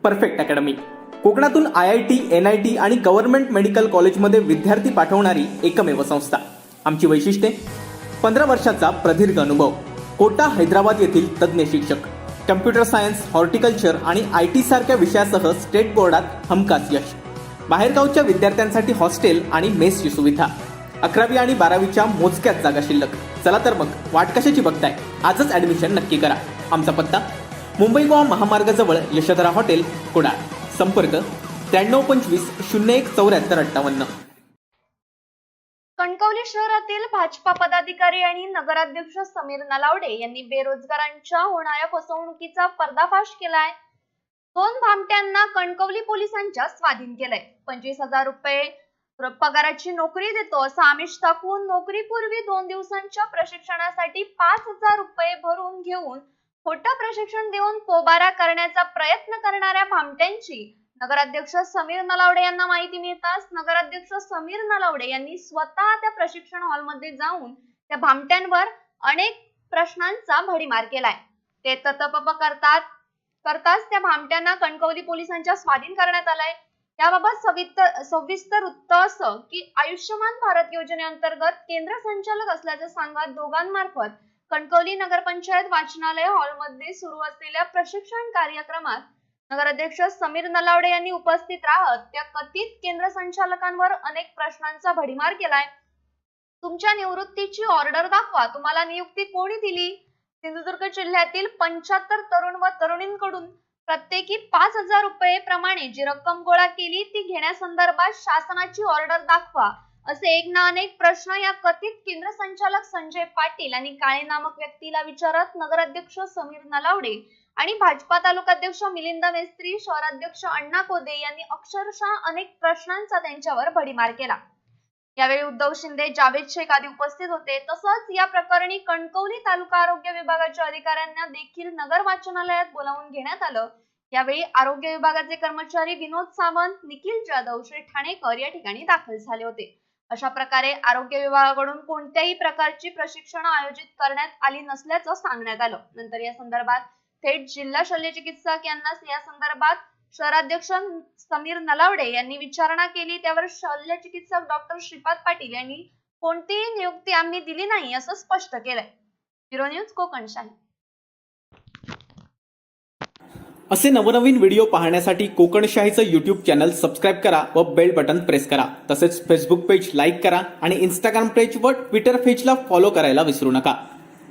Perfect academy कोकणातून IIT, NIT आणि government medical कॉलेजमध्ये विद्यार्थी पाठवणारी एकमेव संस्था. आमची वैशिष्ट्ये: 15 वर्षाचा प्रदीर्घ अनुभव, कोटा हैदराबाद येथील तज्ज्ञ शिक्षक, कम्प्युटर सायन्स, हॉर्टिकल्चर आणि IT सारख्या विषयासह स्टेट बोर्डात हमखास यश, बाहेरगावच्या विद्यार्थ्यांसाठी हॉस्टेल आणि मेसची सुविधा, 11वी आणि 12वीच्या मोजक्याच जागा शिल्लक. चला तर मग वाट कशाची बघताय, आजच ऍडमिशन नक्की करा. आमचा पत्ता: मुंबई गोवा महामार्गाजवळ यशोधरा हॉटेल, कुडाळ. संपर्क 9325 01 74 58. कणकवली शहरातील भाजपा पदाधिकारी आणि नगराध्यक्ष समीर नलावडे यांनी बेरोजगारांच्या होणाऱ्या फसवणुकीचा पर्दाफाश केलाय. 2 भामट्यांना कणकवली पोलिसांच्या स्वाधीन केलंय. 25,000 रुपये पगाराची नोकरी देतो असं आमिष दाखवून नोकरीपूर्वी 2 दिवसांच्या प्रशिक्षणासाठी 5,000 रुपये भरून घेऊन खोटं प्रशिक्षण देऊन पोबारा करण्याचा प्रयत्न करणाऱ्या भामट्यांची नगराध्यक्ष समीर नलावडे यांना माहिती मिळताच नगराध्यक्ष समीर नलावडे यांनी स्वतः त्या प्रशिक्षण हॉलमध्ये जाऊन त्या भामट्यांवर अनेक प्रश्नांचा भडीमार केलाय. ते ततपप करताच त्या भामट्यांना कणकवली पोलिसांच्या स्वाधीन करण्यात आलाय. याबाबत सविस्तर वृत्त असं की आयुष्यमान भारत योजनेअंतर्गत केंद्र संचालक असल्याचं सांगत दोघांमार्फत कणकवली नगरपंचायत वाचनालय हॉलमध्ये सुरू असलेल्या प्रशिक्षण कार्यक्रमात नगराध्यक्ष समीर नलावडे यांनी उपस्थित राहत त्या कथित केंद्र संचालकांवर अनेक प्रश्नांचा भडीमार केलाय. तुमच्या निवृत्तीची ऑर्डर दाखवा, तुम्हाला नियुक्ती कोणी दिली? सिंधुदुर्ग जिल्ह्यातील 75 तरुण व तरुणींकडून प्रत्येकी 5,000 रुपये प्रमाणे जी रक्कम गोळा केली ती घेण्यासंदर्भात शासनाची ऑर्डर दाखवा, असे एक ना अनेक प्रश्न या कथित केंद्र संचालक संजय पाटील आणि काळे नामक व्यक्तीला विचारत नगराध्यक्ष समीर नलावडे आणि भाजपा तालुकाध्यक्ष मिलिंद मेस्त्री, शहराध्यक्ष अण्णा कोदे यांनी अक्षरशः अनेक प्रश्नांचा त्यांच्यावर भडीमार केला. यावेळी उद्धव शिंदे, जावेद शेख आदी उपस्थित होते. तसंच या प्रकरणी कणकवली तालुका आरोग्य विभागाच्या अधिकाऱ्यांना देखील नगर वाचनालयात बोलावून घेण्यात आलं. यावेळी आरोग्य विभागाचे कर्मचारी विनोद सावंत, निखिल जाधव, श्री ठाणेकर या ठिकाणी दाखल झाले होते. अशा प्रकारे आरोग्य विभागाकडून कोणत्याही प्रकारची प्रशिक्षण आयोजित करण्यात आली नसल्याचं सांगण्यात आलं. नंतर या संदर्भात थेट जिल्हा शल्य चिकित्सक यांना या संदर्भात शहराध्यक्ष समीर नलावडे यांनी विचारणा केली. त्यावर शल्य चिकित्सक डॉक्टर श्रीपाद पाटील यांनी कोणतीही नियुक्ती आम्ही दिली नाही असं स्पष्ट केलंय. Bureau news Kokanshahi. असे नवनवीन व्हिडिओ पाहण्यासाठी कोकणशाहीचं YouTube चॅनल सबस्क्राईब करा व बेल बटन प्रेस करा. तसेच फेसबुक पेज लाईक करा आणि Instagram पेज व ट्विटर पेजला फॉलो करायला विसरू नका.